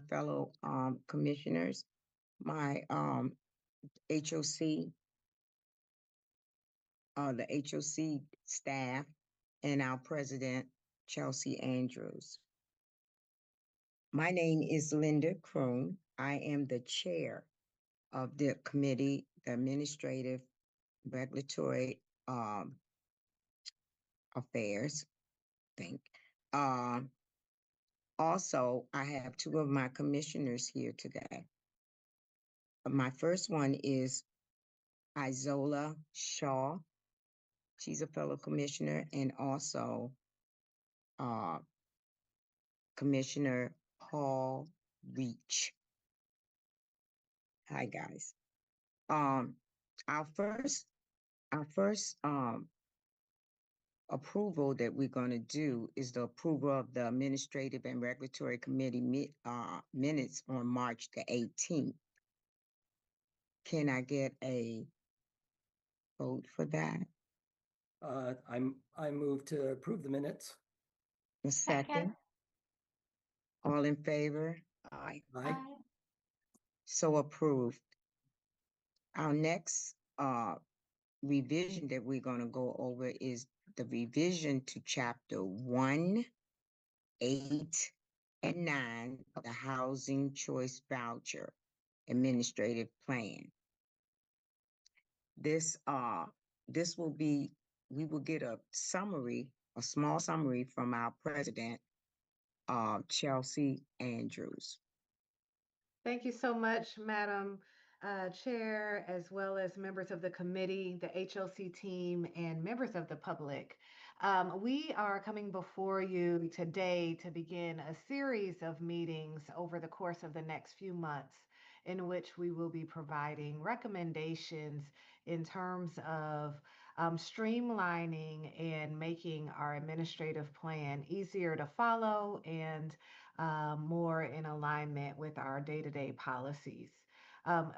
fellow commissioners, my HOC, the HOC staff, and our president, Chelsea Andrews. My name is Linda Kroon. I am the chair of the committee, the Administrative Regulatory Affairs, I think. Also, I have two of my commissioners here today. My first one is Isola Shaw. She's a fellow commissioner, and also Commissioner Paul Reach. Hi, guys. Our first approval that we're going to do is the approval of the Administrative and Regulatory Committee minutes on March the 18th. Can I get a vote for that? I move to approve the minutes. A second. All in favor? Aye. Aye. So approved. Our next revision that we're going to go over is the revision to Chapter 1, 8, and 9 of the Housing Choice Voucher Administrative Plan. This will be, we will get a summary, a small summary from our president, Chelsea Andrews. Thank you so much, Madam Chair, as well as members of the committee, the HOC team, and members of the public. We are coming before you today to begin a series of meetings over the course of the next few months in which we will be providing recommendations in terms of streamlining and making our administrative plan easier to follow and more in alignment with our day-to-day policies.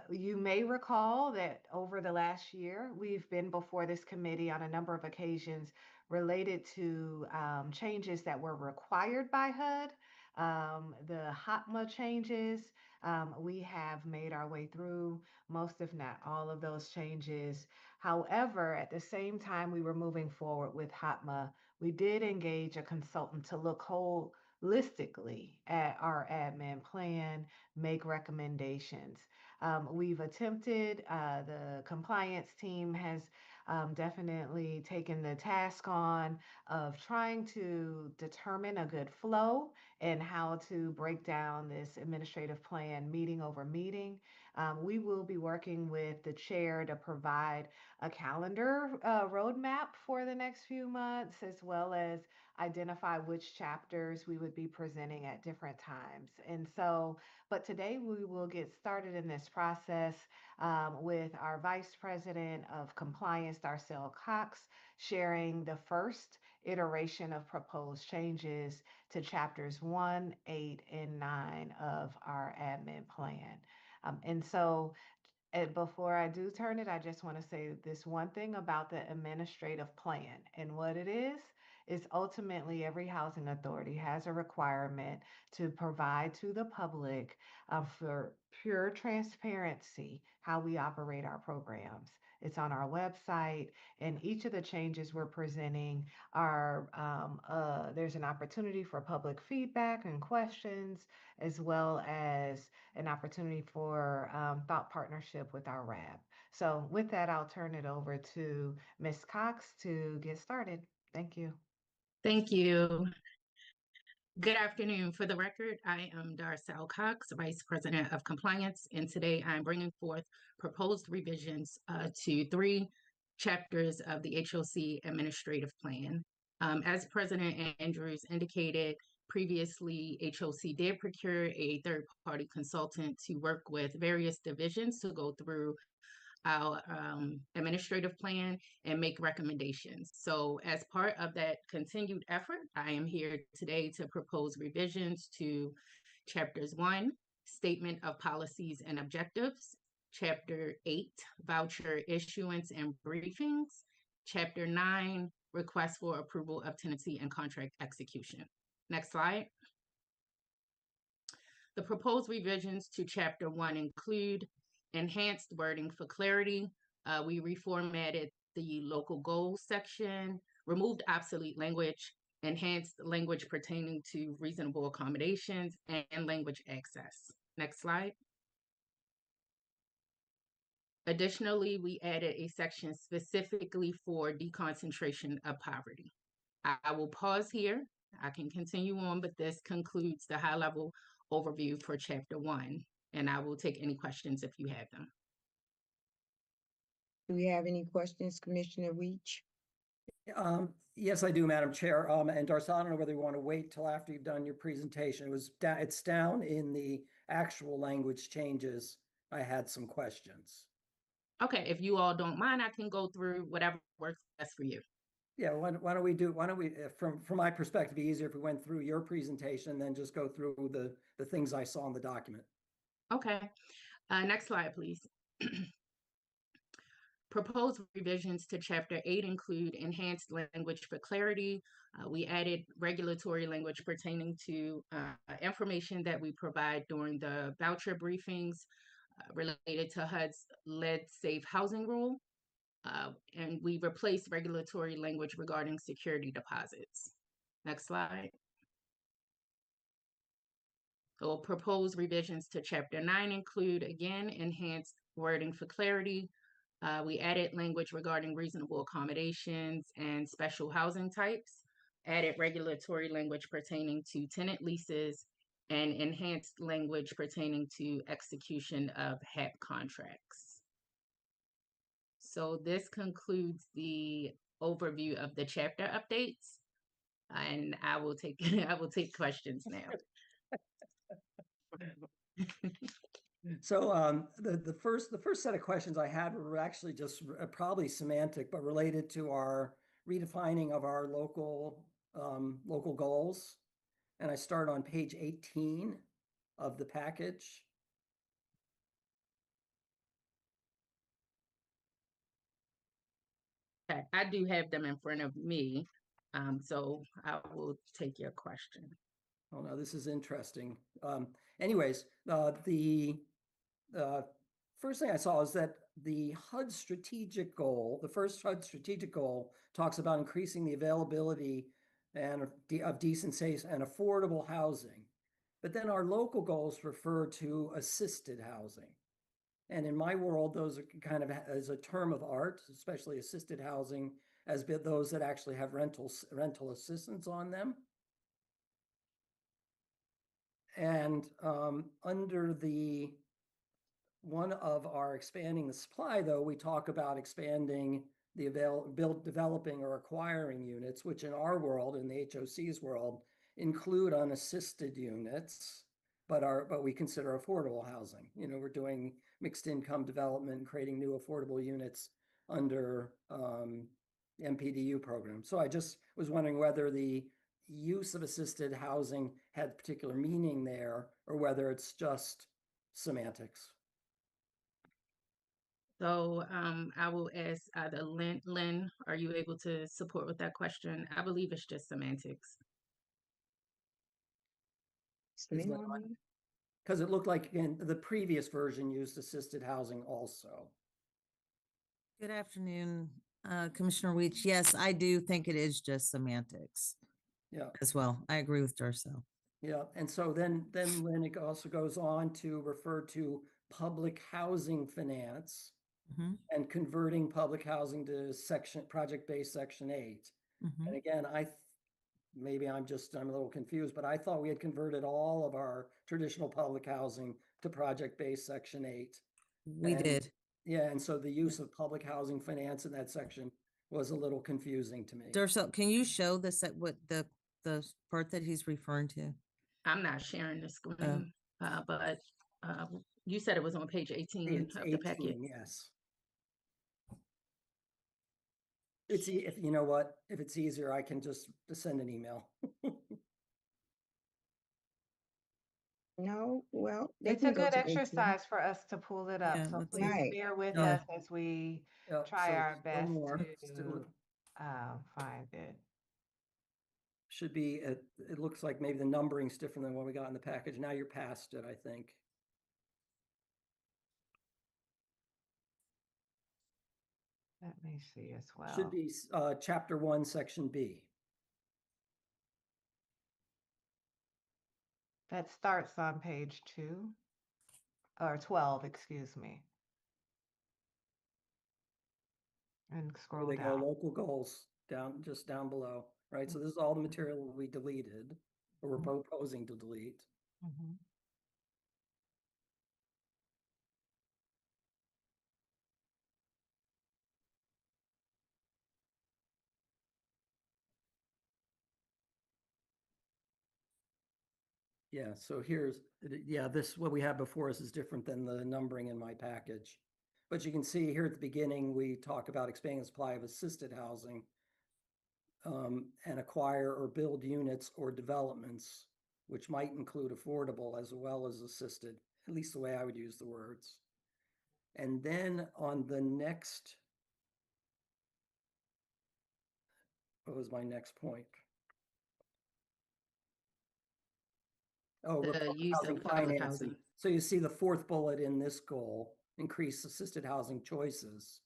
You may recall that over the last year, we've been before this committee on a number of occasions related to changes that were required by HUD. The HOCMA changes, we have made our way through most, if not all, of those changes. However, at the same time we were moving forward with HOCMA, we did engage a consultant to look holistically at our admin plan, make recommendations. We've attempted, the compliance team has definitely taken the task on of trying to determine a good flow and how to break down this administrative plan meeting over meeting. We will be working with the chair to provide a calendar roadmap for the next few months, as well as identify which chapters we would be presenting at different times. And so, but today we will get started in this process with our Vice President of Compliance, Darcel Cox, sharing the first iteration of proposed changes to chapters 1, 8, and 9 of our admin plan. And so before I do turn it, I just want to say this one thing about the administrative plan. And what it is ultimately every housing authority has a requirement to provide to the public for pure transparency how we operate our programs. It's on our website, and each of the changes we're presenting are, there's an opportunity for public feedback and questions, as well as an opportunity for thought partnership with our RAB. So with that, I'll turn it over to Ms. Cox to get started. Thank you. Thank you. Good afternoon. For the record, I am Darcel Cox, Vice President of Compliance, and today I'm bringing forth proposed revisions to 3 chapters of the HOC Administrative Plan. As President Andrews indicated, previously HOC did procure a third-party consultant to work with various divisions to go through our administrative plan and make recommendations. So as part of that continued effort, I am here today to propose revisions to Chapters 1, Statement of Policies and Objectives, Chapter 8, Voucher Issuance and Briefings, Chapter 9, Request for Approval of Tenancy and Contract Execution. Next slide. The proposed revisions to Chapter 1 include enhanced wording for clarity. We reformatted the local goals section, removed obsolete language, enhanced language pertaining to reasonable accommodations, and language access. Next slide. Additionally, we added a section specifically for deconcentration of poverty. I will pause here. I can continue on, but this concludes the high-level overview for Chapter 1, and I will take any questions if you have them. Do we have any questions, Commissioner Weech? Yes, I do, Madam Chair. And Darcy, I don't know whether you want to wait till after you've done your presentation. It's down in the actual language changes. I had some questions. Okay, if you all don't mind, I can go through whatever works best for you. Yeah, why don't we, from my perspective, be easier if we went through your presentation, then just go through the things I saw in the document. Okay, next slide, please. Proposed revisions to Chapter 8 include enhanced language for clarity. We added regulatory language pertaining to information that we provide during the voucher briefings related to HUD's lead safe housing rule. And we replaced regulatory language regarding security deposits. Next slide. So proposed revisions to Chapter 9 include, again, enhanced wording for clarity. We added language regarding reasonable accommodations and special housing types, added regulatory language pertaining to tenant leases, and enhanced language pertaining to execution of HAP contracts. So this concludes the overview of the chapter updates, and I will take questions now. So the first set of questions I had were actually just probably semantic, but related to our redefining of our local goals. And I start on page 18 of the package. Okay, I do have them in front of me, so I will take your question. Oh no, this is interesting. Anyways, the first thing I saw is that the HUD strategic goal, the first HUD strategic goal, talks about increasing the availability of decent, safe, and affordable housing. But then our local goals refer to assisted housing. And in my world, those are kind of as a term of art, especially assisted housing, as those that actually have rental assistance on them. And under the one of our expanding the supply, though, we talk about expanding the developing or acquiring units, which in our world, in the HOC's world, include unassisted units, but we consider affordable housing. You know, we're doing mixed income development and creating new affordable units under the MPDU program. So I just was wondering whether the use of assisted housing had particular meaning there, or whether it's just semantics. So I will ask either Lynn, are you able to support with that question? I believe it's just semantics. Because it looked like in the previous version used assisted housing also. Good afternoon, Commissioner Weech. Yes, I do think it is just semantics. Yeah. As well. I agree with Darcel. Yeah, and so then Lynn, it also goes on to refer to public housing finance and converting public housing to project-based Section 8. And again, maybe I'm a little confused, but I thought we had converted all of our traditional public housing to project-based Section 8. We did. Yeah, and so the use of public housing finance in that section was a little confusing to me. Darcel, can you show this at what the part that he's referring to? I'm not sharing the screen, but you said it was on page 18 of the packet. Yes. If you know what, if it's easier, I can just send an email. No, well, It's a good exercise for us to pull it up. Yeah, So let's please see. bear with Yeah. us as we Yeah, try so our still best more, to find it. should be, it looks like maybe the numbering's different than what we got in the package. Now you're past it, I think. Let me see as well. Should be chapter 1, section B. That starts on page 2 or 12, excuse me. And There scroll they go, down. local goals, down, just down below, right? So this is all the material we deleted, or we're proposing to delete. Mhm. Yeah, so here's, yeah, this, what we had before us is different than the numbering in my package. But you can see here at the beginning, we talk about expanding the supply of assisted housing and acquire or build units or developments, which might include affordable as well as assisted, at least the way I would use the words. And then on the next, what was my next point? Oh, The public use housing of public financing. housing. So you see the fourth bullet in this goal, increase assisted housing choices.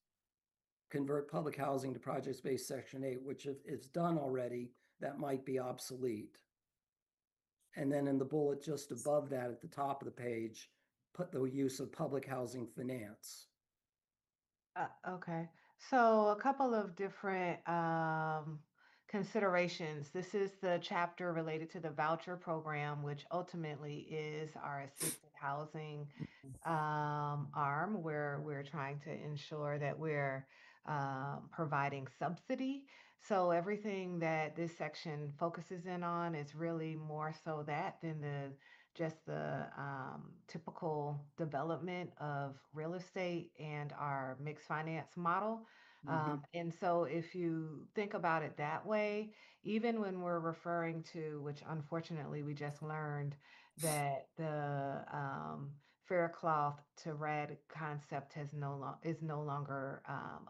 Convert public housing to project-based section 8, which if it's done already, that might be obsolete. And then in the bullet just above that at the top of the page, put the use of public housing finance. Okay, so a couple of different considerations. This is the chapter related to the voucher program, which ultimately is our assisted housing arm, where we're trying to ensure that we're providing subsidy. So everything that this section focuses in on is really more so that than just the typical development of real estate and our mixed finance model. And so if you think about it that way, even when we're referring to, which unfortunately we just learned that the fair cloth to red concept has is no longer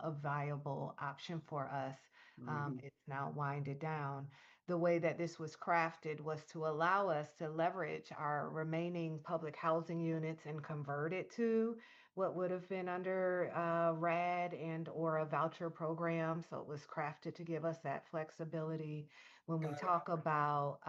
a viable option for us. It's now winded down. The way that this was crafted was to allow us to leverage our remaining public housing units and convert it to what would have been under RAD and or a voucher program. So it was crafted to give us that flexibility. When we talk about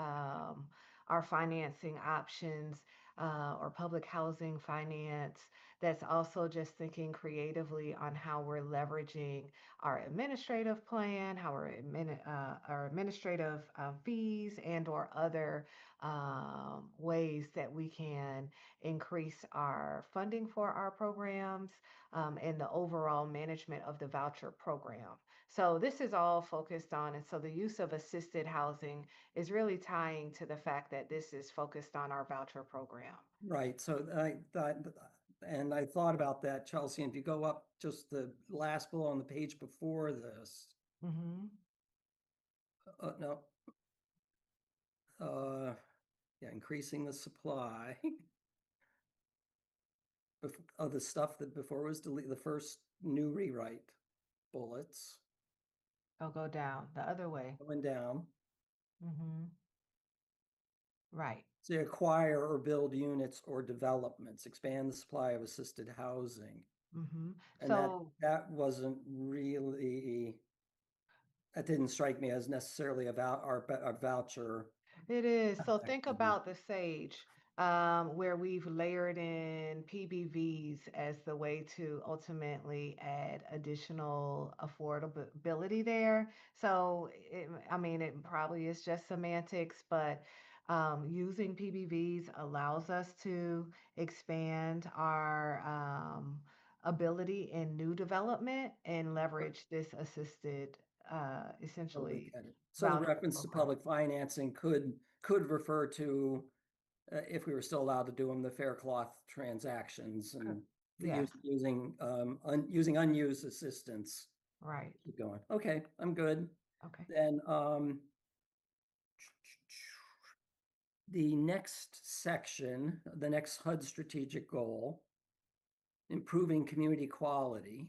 our financing options or public housing finance, that's also just thinking creatively on how we're leveraging our administrative plan, how our administrative fees and or other ways that we can increase our funding for our programs and the overall management of the voucher program. So this is all focused on, and so the use of assisted housing is really tying to the fact that this is focused on our voucher program. Right, so I thought, and I thought about that, Chelsea, and if you go up just the last bullet on the page before this, Mm-hmm. no. Yeah, increasing the supply of the stuff that before was deleted, the first new rewrite bullets. I'll go down the other way. Going down. Mm-hmm. Right. So you acquire or build units or developments, expand the supply of assisted housing. Mm-hmm. And So that wasn't really, that didn't strike me as necessarily about our voucher. it is. So think activity. about the SAGE, where we've layered in PBVs as the way to ultimately add additional affordability there. So, I mean, it probably is just semantics, but using PBVs allows us to expand our ability in new development and leverage this assisted, Totally essentially get it. So the voucher reference to program. public financing could refer to, if we were still allowed to do them, the fair cloth transactions and Yes. using unused assistance. Right. Keep going. Okay, I'm good. Okay. Then the next section, the next HUD strategic goal, improving community quality.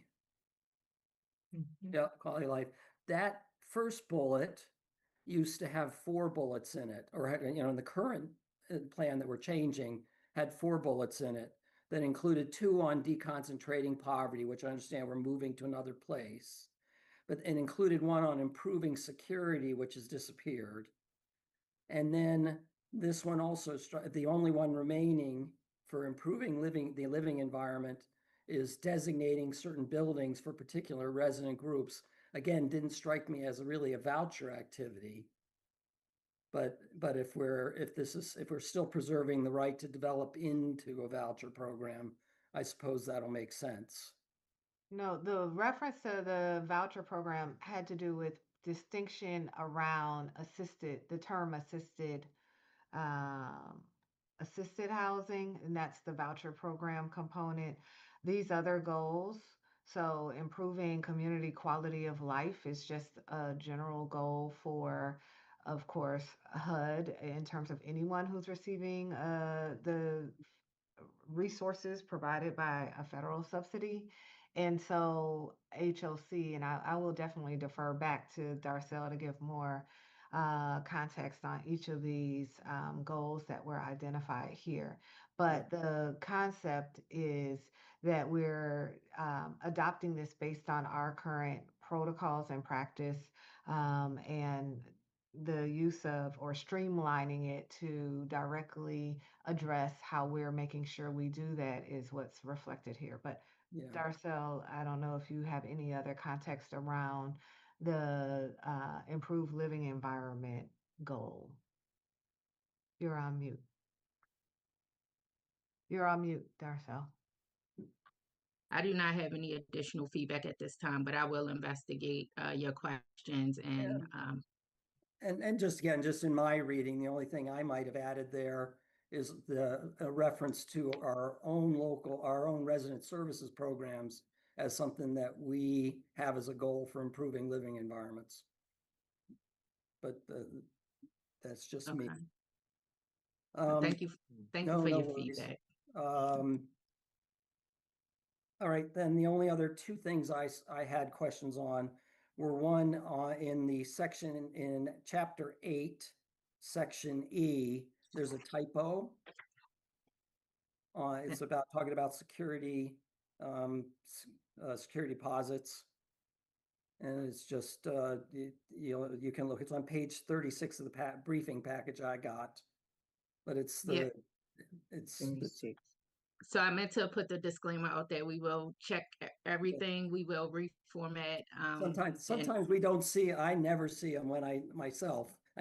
Mhm. Yeah, quality of life. That first bullet used to have 4 bullets in it, or had, in the current plan that we're changing had 4 bullets in it that included 2 on deconcentrating poverty, which I understand we're moving to another place, but and included 1 on improving security, which has disappeared. And then this one also, the only one remaining for improving the living environment is designating certain buildings for particular resident groups. Again, didn't strike me as really a voucher activity. But if we're still preserving the right to develop into a voucher program, I suppose that'll make sense. No, the reference to the voucher program had to do with distinction around the term um, assisted housing, and that's the voucher program component. These other goals, so improving community quality of life is just a general goal for, of course, HUD in terms of anyone who's receiving the resources provided by a federal subsidy. And so HOC, and I will definitely defer back to Darcel to give more context on each of these goals that were identified here. But the concept is that we're adopting this based on our current protocols and practice, and the use of or streamlining it to directly address how we're making sure we do that is what's reflected here. But Yeah. Darcel, I don't know if you have any other context around the improved living environment goal. You're on mute. You're on mute, Darcel. I do not have any additional feedback at this time, but I will investigate your questions and And just again, just in my reading, the only thing I might have added there is a reference to our own resident services programs as something that we have as a goal for improving living environments. But that's just me. okay. Thank you. Thank you for your worries. feedback. All right, then the only other 2 things I had questions on were one in the section in chapter 8, section E, there's a typo. It's talking about security, security deposits. And it's just, you can look, it's on page 36 of the briefing package I got. But it's it's 26. So I meant to put the disclaimer out there. We will check everything. We will reformat. Sometimes we don't see, I never see them when I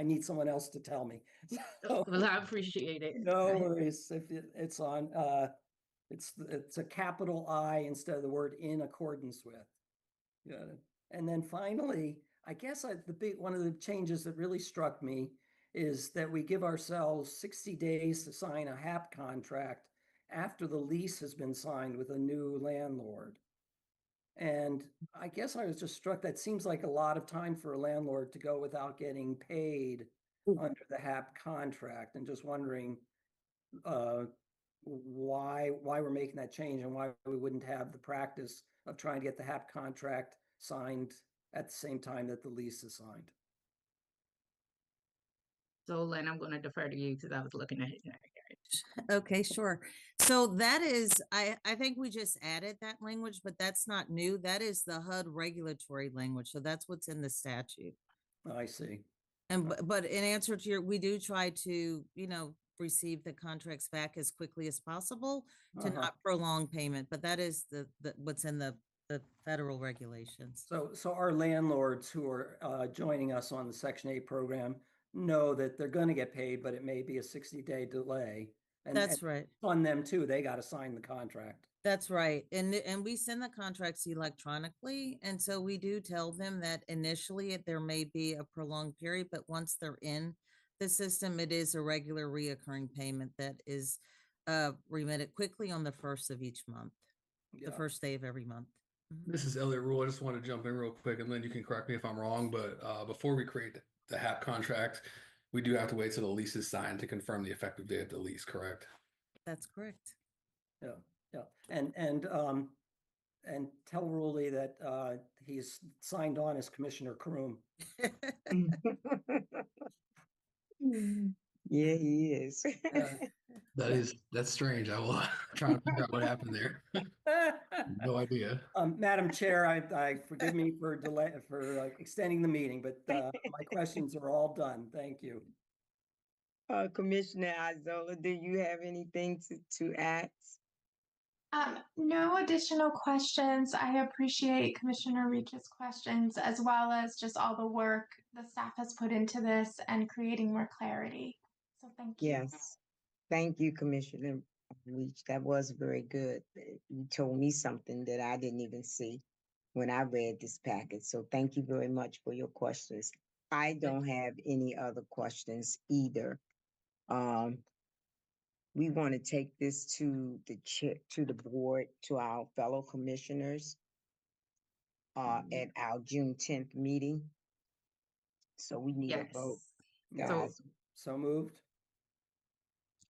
need someone else to tell me. Well, I appreciate it. No worries. If it's on, it's a capital I instead of the word in accordance with. Yeah. And then finally, I guess one of the changes that really struck me is that we give ourselves 60 days to sign a HAP contract after the lease has been signed with a new landlord. And I guess I was just struck, that seems like a lot of time for a landlord to go without getting paid under the HAP contract, and just wondering why we're making that change and why we wouldn't have the practice of trying to get the HAP contract signed at the same time that the lease is signed. So, Len, I'm going to defer to you because I was looking at it. Okay, sure. So that is, I think we just added that language, but that's not new. That is the HUD regulatory language. So that's what's in the statute. I see. And but in answer to we do try to, receive the contracts back as quickly as possible to not prolong payment. But that is the what's in the federal regulations. So our landlords who are joining us on the Section 8 program know that they're going to get paid, but it may be a 60-day delay. That's right. On them too, they got to sign the contract. That's right. And we send the contracts electronically. And so we do tell them that initially there may be a prolonged period, but once they're in the system, it is a regular reoccurring payment that is remitted quickly on the first of each month, the first day of every month. This is Elliot Rule. I just want to jump in real quick, and then you can correct me if I'm wrong. But before we create the HAP contract, we do have to wait till the lease is signed to confirm the effective date of the lease, correct? That's correct. Yeah. And and tell Rulli that he's signed on as Commissioner Kroom. Yeah, he is. That's strange. I will try to figure out what happened there. No idea. Madam Chair, I forgive me for delay for extending the meeting, but my questions are all done. Thank you. Commissioner Isola, do you have anything to ask? No additional questions. I appreciate Commissioner Reach's questions as well as just all the work the staff has put into this and creating more clarity. So thank you. Yes. Thank you, Commissioner Reach. That was very good. You told me something that I didn't even see when I read this packet. So thank you very much for your questions. I don't have any other questions either. We want to take this to the chair, to the board, to our fellow commissioners at our June 10th meeting. So we need a Yes. vote, So guys. So moved.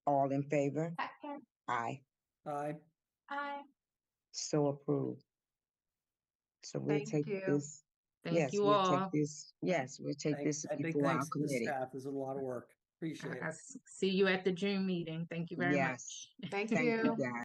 All in favor? Second. Aye. Aye. Aye. So approved. So we'll Thank take you. this. thank Yes, you we'll all. take this. Yes, we'll take this And big before our thanks to the committee. staff. This is a lot of work. Appreciate it. See you at the June meeting. Thank you very Yes. much. Thank Thank you, you. guys.